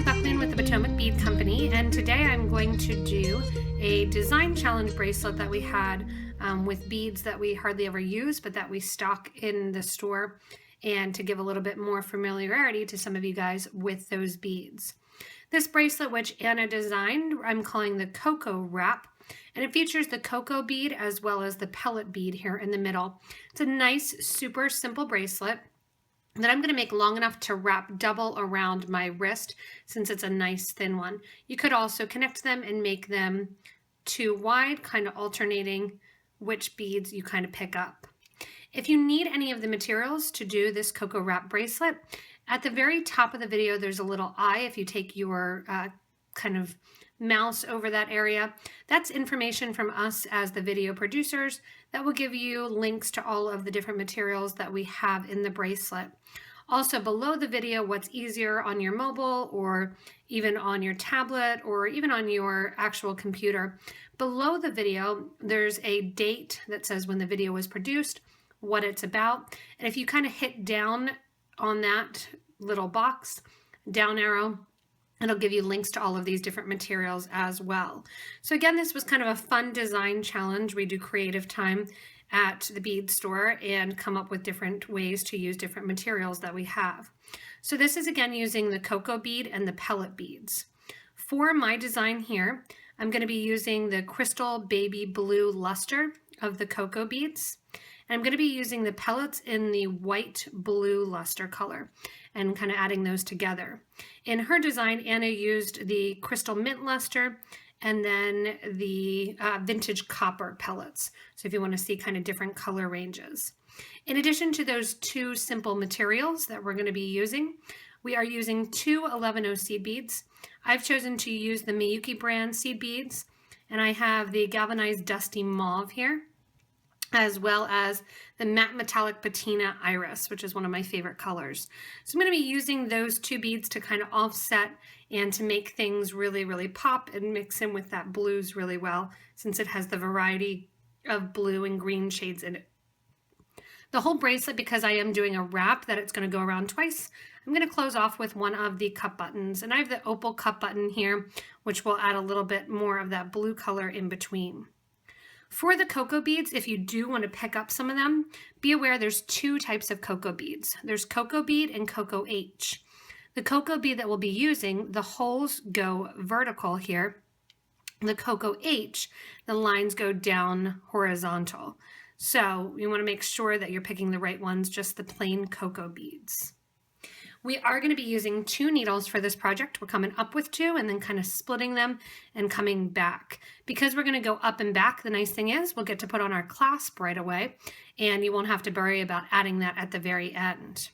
Allie with the Potomac Bead Company, and today I'm going to do a design challenge bracelet that we had with beads that we hardly ever use but that we stock in the store, and to give a little bit more familiarity to some of you guys with those beads. This bracelet, which Anna designed, I'm calling the CoCo Wrap, and it features the cocoa bead as well as the pellet bead here in the middle. It's a nice, super simple bracelet that I'm going to make long enough to wrap double around my wrist, since it's a nice thin one. You could also connect them and make them too wide, kind of alternating which beads you kind of pick up. If you need any of the materials to do this CoCo Wrap bracelet, at the very top of the video there's a little eye. If you take your kind of mouse over that area, that's information from us as the video producers that will give you links to all of the different materials that we have in the bracelet. Also below the video, what's easier on your mobile or even on your tablet or even on your actual computer, below the video there's a date that says when the video was produced, what it's about, and if you kind of hit down on that little box, down arrow, it'll give you links to all of these different materials as well. So again, this was kind of a fun design challenge. We do creative time at the bead store and come up with different ways to use different materials that we have. So this is again using the cocoa bead and the pellet beads. For my design here, I'm going to be using the crystal baby blue luster of the cocoa beads. And I'm going to be using the pellets in the white blue luster color and kind of adding those together. In her design, Anna used the crystal mint luster and then the vintage copper pellets. So if you want to see kind of different color ranges. In addition to those two simple materials that we're going to be using, we are using two 11-0 seed beads. I've chosen to use the Miyuki brand seed beads, and I have the galvanized dusty mauve here, as well as the matte metallic patina iris, which is one of my favorite colors. So I'm going to be using those two beads to kind of offset and to make things really, really pop and mix in with that blues really well, since it has the variety of blue and green shades in it. The whole bracelet, because I am doing a wrap that it's going to go around twice, I'm going to close off with one of the cup buttons, and I have the opal cup button here, which will add a little bit more of that blue color in between. For the cocoa beads, if you do want to pick up some of them, be aware there's two types of cocoa beads. There's cocoa bead and cocoa H. The cocoa bead that we'll be using, the holes go vertical here. The cocoa H, the lines go down horizontal. So you want to make sure that you're picking the right ones, just the plain cocoa beads. We are going to be using two needles for this project. We're coming up with two and then kind of splitting them and coming back. Because we're going to go up and back, the nice thing is we'll get to put on our clasp right away, and you won't have to worry about adding that at the very end.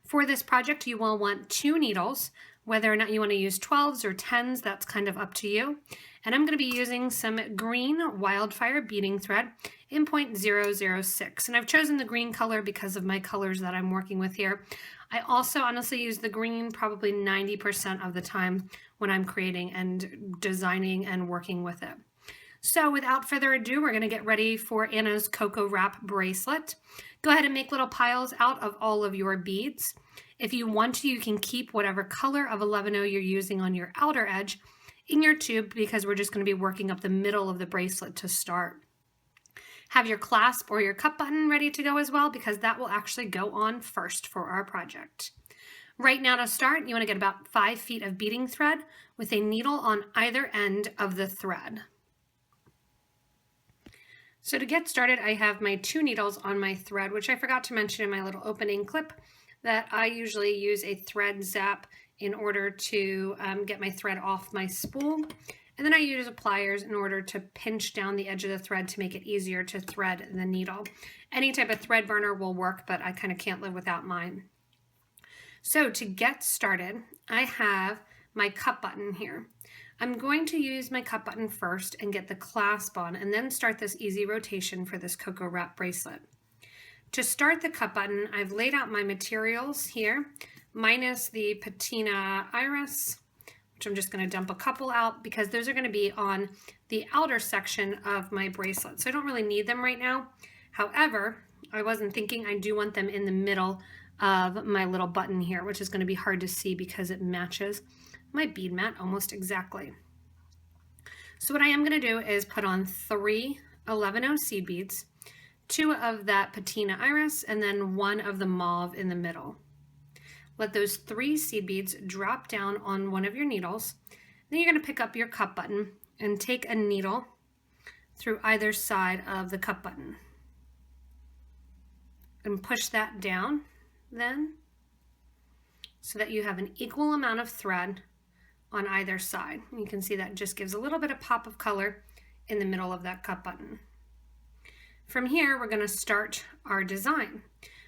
For this project, you will want two needles. Whether or not you want to use 12s or 10s, that's kind of up to you. And I'm going to be using some green Wildfire beading thread in 0.006. And I've chosen the green color because of my colors that I'm working with here. I also honestly use the green probably 90% of the time when I'm creating and designing and working with it. So without further ado, we're going to get ready for Anna's CoCo Wrap bracelet. Go ahead and make little piles out of all of your beads. If you want to, you can keep whatever color of 11-0 you're using on your outer edge in your tube, because we're just going to be working up the middle of the bracelet to start. Have your clasp or your cup button ready to go as well, because that will actually go on first for our project. Right now to start, you want to get about 5 feet of beading thread with a needle on either end of the thread. So to get started, I have my two needles on my thread, which I forgot to mention in my little opening clip, that I usually use a thread zap in order to get my thread off my spool. And then I use pliers in order to pinch down the edge of the thread to make it easier to thread the needle. Any type of thread burner will work, but I kind of can't live without mine. So to get started, I have my cup button here. I'm going to use my cup button first and get the clasp on, and then start this easy rotation for this CoCo Wrap bracelet. To start the cup button, I've laid out my materials here, minus the patina iris, which I'm just going to dump a couple out because those are going to be on the outer section of my bracelet. So I don't really need them right now. However, I wasn't thinking, I do want them in the middle of my little button here, which is going to be hard to see because it matches my bead mat almost exactly. So what I am going to do is put on 3 11-0 seed beads, 2 of that patina iris, and then 1 of the mauve in the middle. Let those 3 seed beads drop down on one of your needles. Then you're going to pick up your cup button and take a needle through either side of the cup button and push that down then so that you have an equal amount of thread on either side. You can see that just gives a little bit of pop of color in the middle of that cup button. From here, we're going to start our design.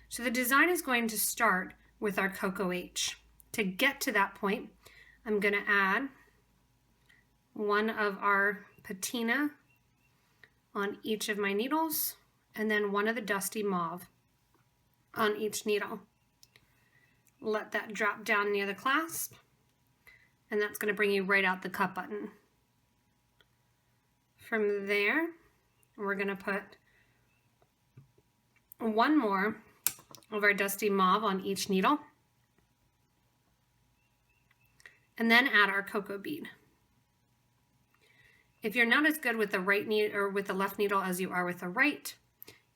So the design is going to start with our CoCo H. To get to that point, I'm going to add one of our patina on each of my needles, and then one of the dusty mauve on each needle. Let that drop down near the clasp, and that's going to bring you right out the cup button. From there, we're going to put 1 more of our dusty mauve on each needle, and then add our CoCo bead. If you're not as good with the right needle or with the left needle as you are with the right,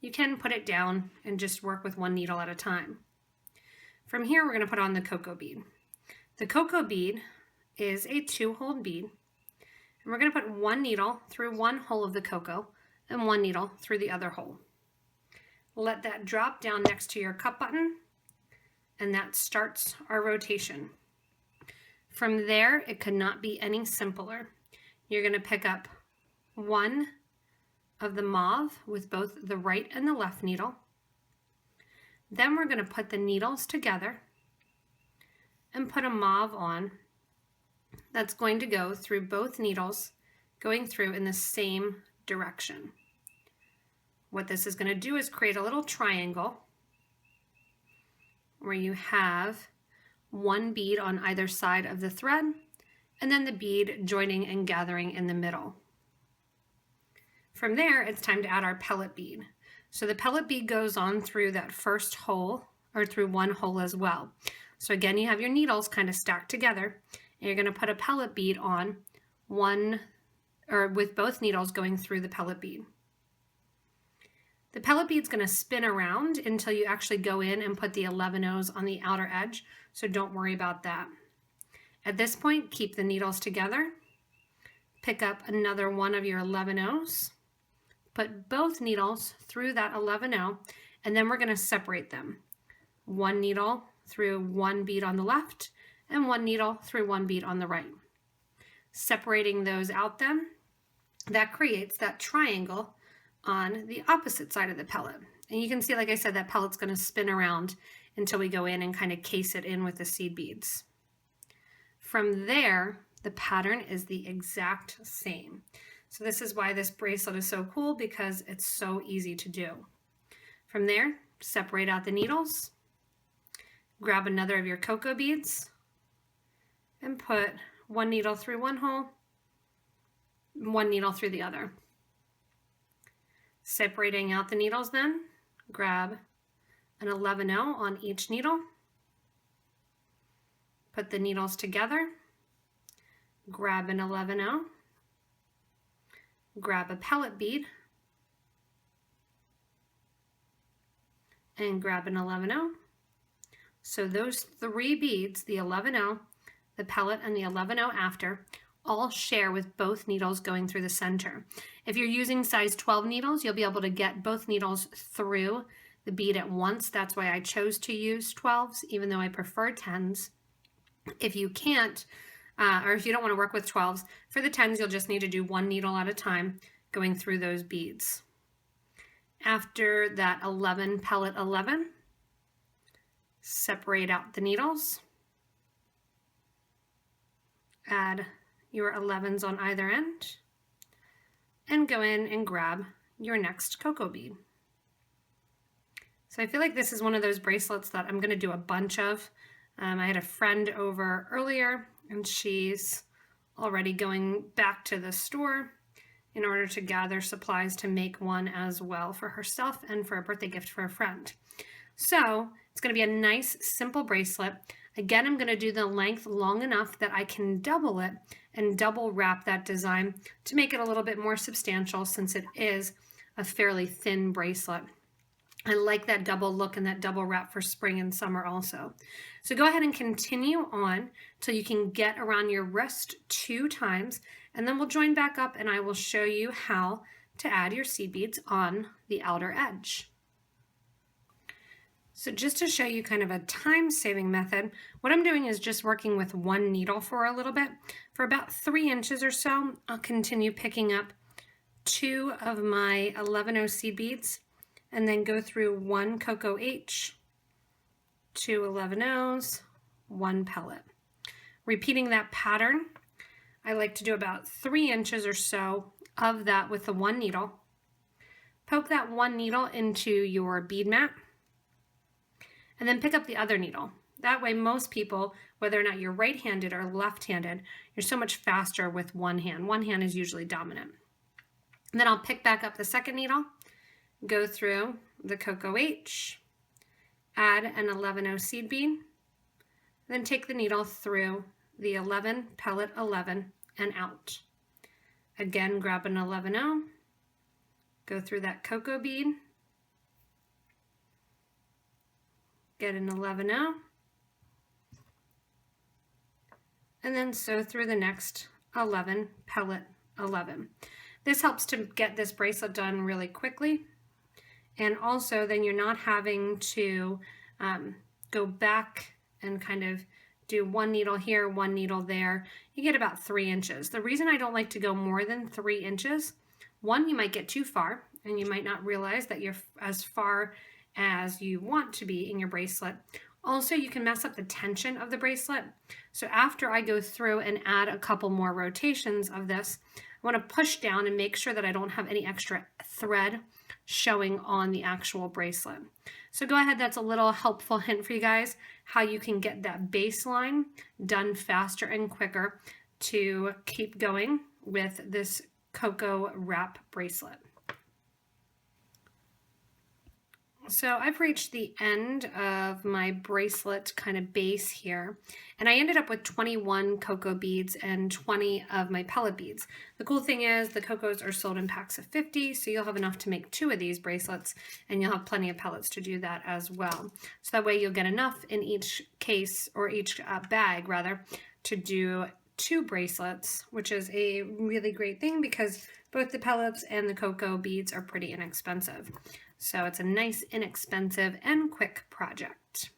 you can put it down and just work with 1 needle at a time. From here, we're going to put on the CoCo bead. The CoCo bead is a 2-hole bead, and we're going to put 1 needle through 1 hole of the CoCo and 1 needle through the other hole. Let that drop down next to your cup button, and that starts our rotation. From there, it could not be any simpler. You're going to pick up 1 of the mauve with both the right and the left needle. Then we're going to put the needles together and put a mauve on that's going to go through both needles, going through in the same direction. What this is going to do is create a little triangle where you have 1 bead on either side of the thread, and then the bead joining and gathering in the middle. From there, it's time to add our pellet bead. So the pellet bead goes on through that first hole, or through 1 hole as well. So again, you have your needles kind of stacked together, and you're going to put a pellet bead on with both needles going through the pellet bead. The pellet bead's going to spin around until you actually go in and put the 11-0s on the outer edge, so don't worry about that. At this point, keep the needles together, pick up another 1 of your 11-0s, put both needles through that 11-0, and then we're going to separate them. 1 needle through 1 bead on the left, and 1 needle through 1 bead on the right. Separating those out then, that creates that triangle on the opposite side of the pellet. And you can see, like I said, that pellet's going to spin around until we go in and kind of case it in with the seed beads. From there, the pattern is the exact same. So this is why this bracelet is so cool, because it's so easy to do. From there, separate out the needles, grab another of your CoCo beads, and put 1 needle through 1 hole, 1 needle through the other. Separating out the needles then, grab an 11-0 on each needle, put the needles together, grab an 11-0, grab a pellet bead, and grab an 11-0. So those 3 beads, the 11-0, the pellet, and the 11-0 after, all share with both needles going through the center. If you're using size 12 needles, you'll be able to get both needles through the bead at once. That's why I chose to use 12s, even though I prefer 10s. If you can't, or if you don't want to work with 12s, for the 10s, you'll just need to do 1 needle at a time going through those beads. After that 11 pellet 11, separate out the needles, add your 11s on either end, and go in and grab your next CoCo bead. So I feel like this is one of those bracelets that I'm going to do a bunch of. I had a friend over earlier, and she's already going back to the store in order to gather supplies to make one as well for herself and for a birthday gift for a friend. So it's going to be a nice, simple bracelet. Again, I'm going to do the length long enough that I can double it and double wrap that design to make it a little bit more substantial since it is a fairly thin bracelet. I like that double look and that double wrap for spring and summer also. So go ahead and continue on till you can get around your wrist 2 times, and then we'll join back up and I will show you how to add your seed beads on the outer edge. So just to show you kind of a time-saving method, what I'm doing is just working with 1 needle for a little bit. For about 3 inches or so, I'll continue picking up 2 of my 11-0 seed beads and then go through 1 CoCo H, 2 11-0s, 1 pellet. Repeating that pattern, I like to do about 3 inches or so of that with the 1 needle. Poke that 1 needle into your bead mat, and then pick up the other needle. That way most people, whether or not you're right-handed or left-handed, you're so much faster with one hand. One hand is usually dominant. And then I'll pick back up the second needle, go through the CoCo H, add an 11-0 seed bead, then take the needle through the 11, pellet 11, and out. Again, grab an 11-0, go through that CoCo bead, get an 11-0, and then sew through the next 11, pellet 11. This helps to get this bracelet done really quickly, and also then you're not having to go back and kind of do 1 needle here, 1 needle there. You get about 3 inches. The reason I don't like to go more than 3 inches, 1, you might get too far, and you might not realize that you're as far as you want to be in your bracelet. Also, you can mess up the tension of the bracelet. So after I go through and add a couple more rotations of this, I want to push down and make sure that I don't have any extra thread showing on the actual bracelet. So go ahead, that's a little helpful hint for you guys, how you can get that baseline done faster and quicker to keep going with this CoCo Wrap bracelet. So I've reached the end of my bracelet kind of base here, and I ended up with 21 CoCo beads and 20 of my pellet beads. The cool thing is the CoCos are sold in packs of 50, so you'll have enough to make 2 of these bracelets, and you'll have plenty of pellets to do that as well. So that way you'll get enough in each case, or each bag rather, to do 2 bracelets, which is a really great thing because both the pellets and the CoCo beads are pretty inexpensive. So it's a nice, inexpensive, and quick project.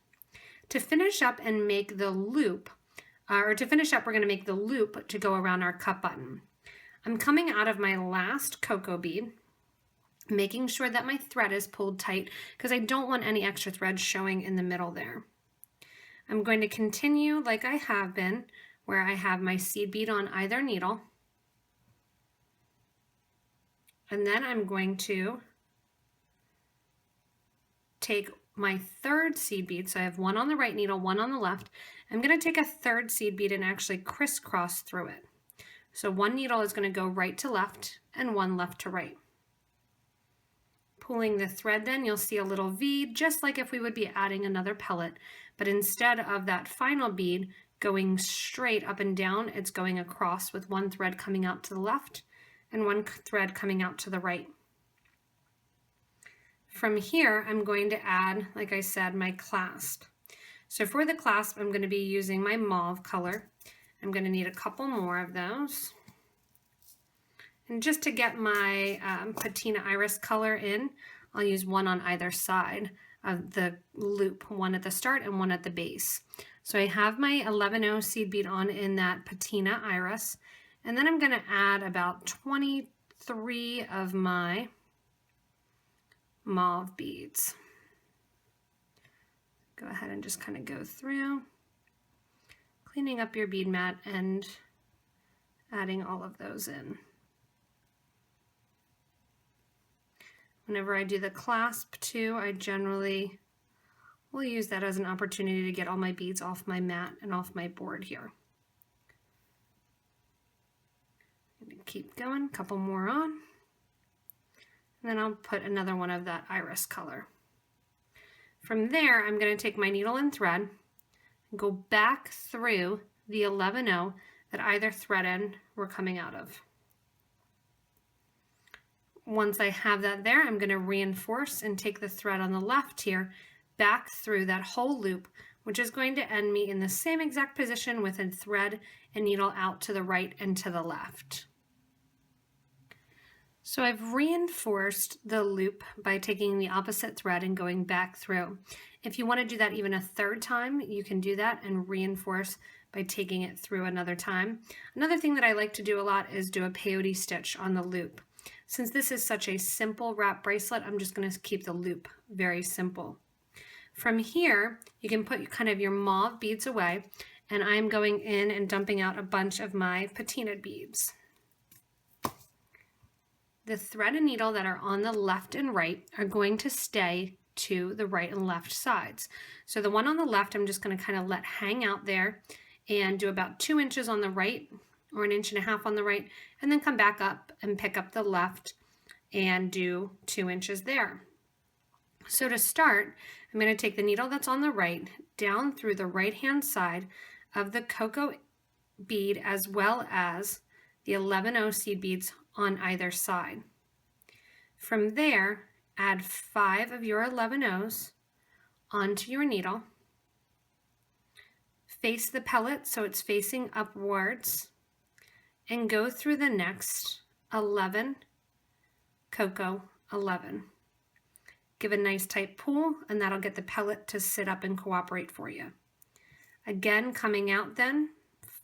To finish up and make the loop, we're going to make the loop to go around our cup button. I'm coming out of my last CoCo bead, making sure that my thread is pulled tight because I don't want any extra thread showing in the middle there. I'm going to continue like I have been, where I have my seed bead on either needle. And then I'm going to take my 3rd seed bead, so I have 1 on the right needle, 1 on the left. I'm going to take a 3rd seed bead and actually crisscross through it. So 1 needle is going to go right to left and 1 left to right. Pulling the thread, then you'll see a little V, just like if we would be adding another pellet, but instead of that final bead going straight up and down, it's going across with 1 thread coming out to the left and 1 thread coming out to the right. From here, I'm going to add, like I said, my clasp. So for the clasp, I'm going to be using my mauve color. I'm going to need a couple more of those. And just to get my patina iris color in, I'll use 1 on either side of the loop, 1 at the start and 1 at the base. So I have my 11-0 seed bead on in that patina iris, and then I'm going to add about 23 of my mauve beads. Go ahead and just kind of go through, cleaning up your bead mat and adding all of those in. Whenever I do the clasp too, I generally will use that as an opportunity to get all my beads off my mat and off my board here. Keep going, a couple more on. And then I'll put another one of that iris color. From there, I'm going to take my needle and thread go back through the 11-0 that either thread end we're coming out of. Once I have that there, I'm going to reinforce and take the thread on the left here back through that whole loop, which is going to end me in the same exact position with a thread and needle out to the right and to the left. So I've reinforced the loop by taking the opposite thread and going back through. If you want to do that even a third time, you can do that and reinforce by taking it through another time. Another thing that I like to do a lot is do a peyote stitch on the loop. Since this is such a simple wrap bracelet, I'm just going to keep the loop very simple. From here, you can put kind of your mauve beads away, and I'm going in and dumping out a bunch of my patina beads. The thread and needle that are on the left and right are going to stay to the right and left sides. So the one on the left, I'm just going to kind of let hang out there and do about 2 inches on the right, or 1.5 inches on the right, and then come back up and pick up the left and do 2 inches there. So to start, I'm going to take the needle that's on the right down through the right hand side of the CoCo bead as well as the 11-0 seed beads on either side. From there, add 5 of your 11-0s onto your needle. Face the pellet so it's facing upwards, and go through the next 11 CoCo 11. Give a nice tight pull, and that'll get the pellet to sit up and cooperate for you. Again, coming out then,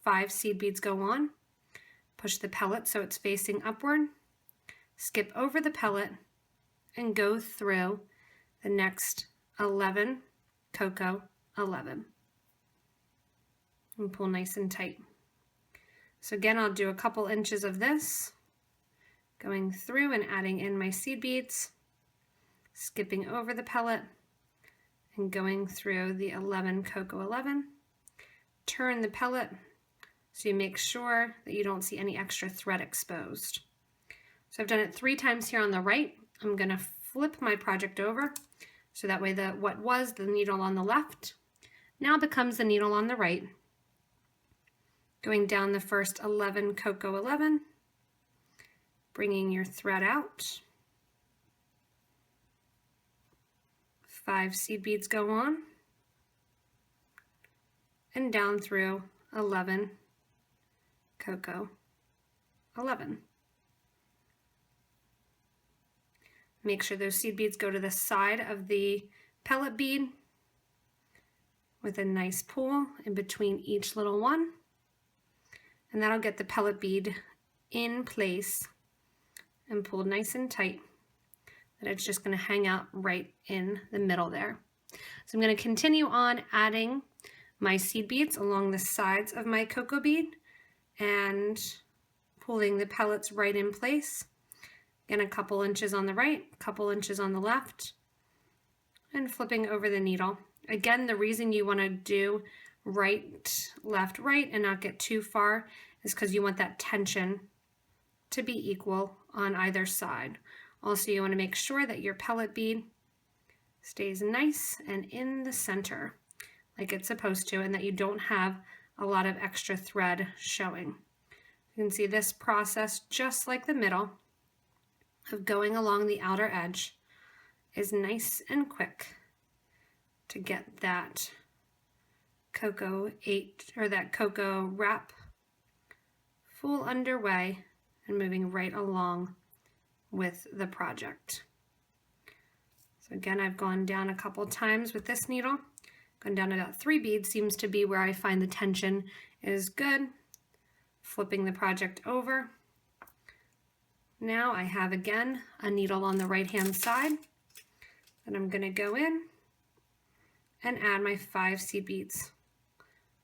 5 seed beads go on. Push the pellet so it's facing upward. Skip over the pellet and go through the next 11 CoCo 11. And pull nice and tight. So again, I'll do a couple inches of this, going through and adding in my seed beads, skipping over the pellet, and going through the 11 CoCo 11. Turn the pellet so you make sure that you don't see any extra thread exposed. So I've done it 3 times here on the right. I'm going to flip my project over so that way what was the needle on the left now becomes the needle on the right. Going down the first 11 CoCo 11, bringing your thread out. 5 seed beads go on, and down through 11 CoCo 11. Make sure those seed beads go to the side of the pellet bead with a nice pull in between each little one. And that'll get the pellet bead in place and pulled nice and tight, that it's just going to hang out right in the middle there. So I'm going to continue on adding my seed beads along the sides of my CoCo bead and pulling the pellets right in place. Again, a couple inches on the right, a couple inches on the left, and flipping over the needle. Again, the reason you want to do right, left, right, and not get too far is because you want that tension to be equal on either side. Also, you want to make sure that your pellet bead stays nice and in the center like it's supposed to, and that you don't have a lot of extra thread showing. You can see this process, just like the middle, of going along the outer edge is nice and quick to get that CoCo 8 or that CoCo wrap full underway and moving right along with the project. So again, I've gone down a couple times with this needle. Gone down about 3 beads seems to be where I find the tension is good. Flipping the project over. Now I have again a needle on the right hand side, and I'm going to go in and add my 5 seed beads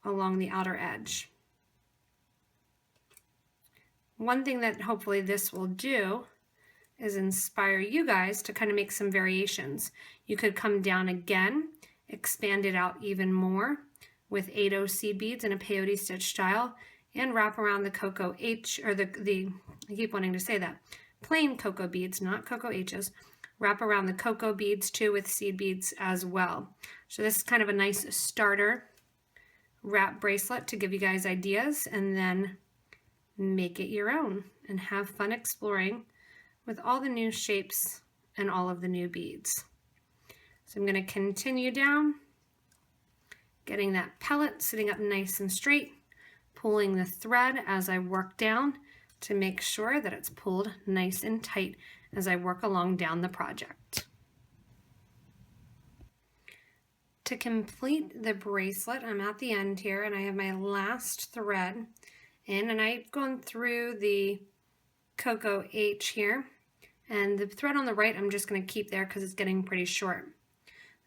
along the outer edge. One thing that hopefully this will do is inspire you guys to kind of make some variations. You could come down again, expand it out even more with 8/0 seed beads in a peyote stitch style, and wrap around the CoCo H, or I keep wanting to say that, plain CoCo beads, not CoCo H's. Wrap around the CoCo beads too with seed beads as well. So this is kind of a nice starter Wrap bracelet to give you guys ideas, and then make it your own and have fun exploring with all the new shapes and all of the new beads. So I'm going to continue down, getting that pellet sitting up nice and straight, pulling the thread as I work down to make sure that it's pulled nice and tight as I work along down the project. To complete the bracelet, I'm at the end here and I have my last thread in, and I've gone through the CoCo H here, and the thread on the right I'm just going to keep there because it's getting pretty short.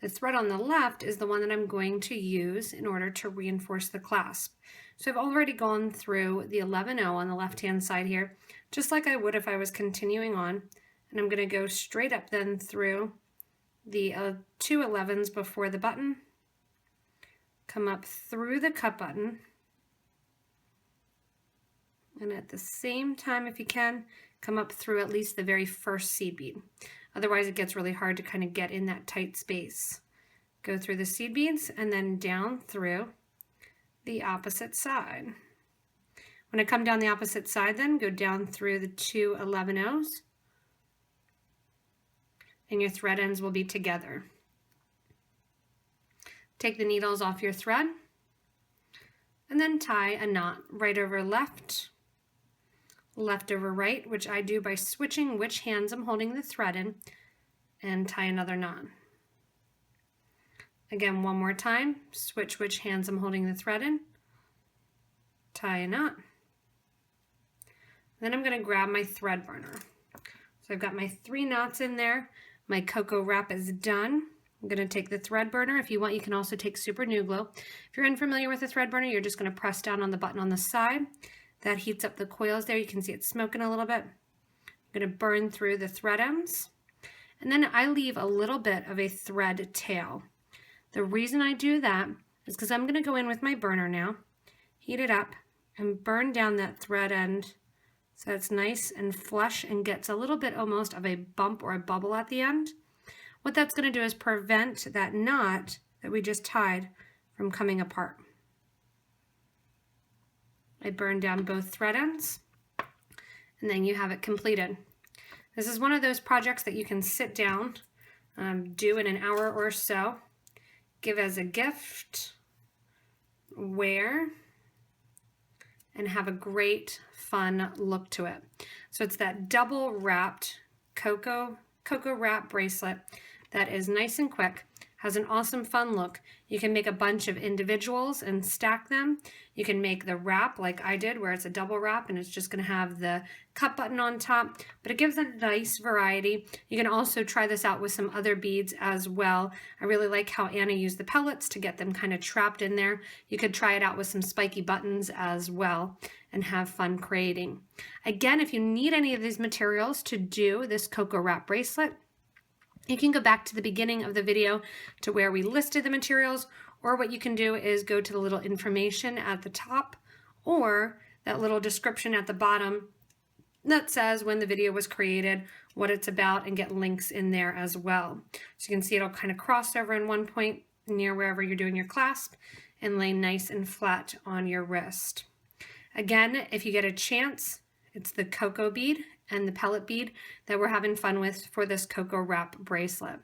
The thread on the left is the one that I'm going to use in order to reinforce the clasp. So I've already gone through the 11-0 on the left hand side here, just like I would if I was continuing on, and I'm going to go straight up then through the 2 11s before the button, come up through the cut button, and at the same time, if you can, come up through at least the very first seed bead. Otherwise it gets really hard to kind of get in that tight space. Go through the seed beads and then down through the opposite side. When I come down the opposite side then, go down through the 2 11-0s, and your thread ends will be together. Take the needles off your thread and then tie a knot right over left, left over right, which I do by switching which hands I'm holding the thread in, and tie another knot. Again, one more time, switch which hands I'm holding the thread in, tie a knot. Then I'm going to grab my thread burner. So I've got my 3 knots in there. My CoCo Wrap is done. I'm going to take the thread burner. If you want, you can also take super glue. If you're unfamiliar with the thread burner, you're just going to press down on the button on the side. That heats up the coils there. You can see it's smoking a little bit. I'm going to burn through the thread ends. And then I leave a little bit of a thread tail. The reason I do that is because I'm going to go in with my burner now, heat it up, and burn down that thread end so it's nice and flush and gets a little bit almost of a bump or a bubble at the end. What that's going to do is prevent that knot that we just tied from coming apart. I burn down both thread ends, and then you have it completed. This is one of those projects that you can sit down, do in an hour or so, give as a gift, wear, and have a great fun look to it. So it's that double wrapped CoCo Wrap bracelet that is nice and quick, has an awesome fun look. You can make a bunch of individuals and stack them. You can make the wrap like I did, where it's a double wrap and it's just going to have the cut button on top, but it gives a nice variety. You can also try this out with some other beads as well. I really like how Anna used the pellets to get them kind of trapped in there. You could try it out with some spiky buttons as well and have fun creating. Again, if you need any of these materials to do this CoCo Wrap bracelet, you can go back to the beginning of the video to where we listed the materials, or what you can do is go to the little information at the top or that little description at the bottom that says when the video was created, what it's about, and get links in there as well. So you can see it'll kind of cross over in one point near wherever you're doing your clasp and lay nice and flat on your wrist. Again, if you get a chance, it's the CoCo bead and the pellet bead that we're having fun with for this CoCo Wrap bracelet.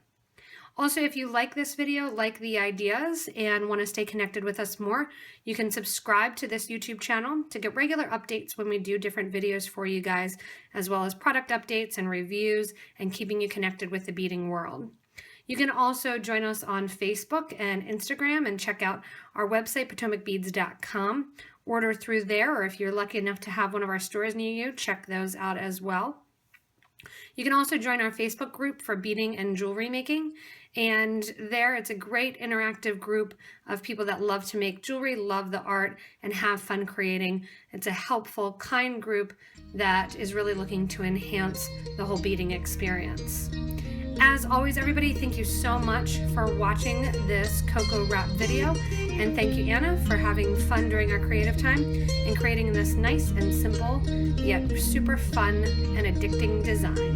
Also, if you like this video, like the ideas, and want to stay connected with us more, you can subscribe to this YouTube channel to get regular updates when we do different videos for you guys, as well as product updates and reviews and keeping you connected with the beading world. You can also join us on Facebook and Instagram and check out our website, potomacbeads.com. Order through there, or if you're lucky enough to have one of our stores near you, check those out as well. You can also join our Facebook group for beading and jewelry making, and there it's a great interactive group of people that love to make jewelry, love the art, and have fun creating. It's a helpful, kind group that is really looking to enhance the whole beading experience. As always, everybody, thank you so much for watching this CoCo Wrap video, and thank you, Anna, for having fun during our creative time and creating this nice and simple yet super fun and addicting design.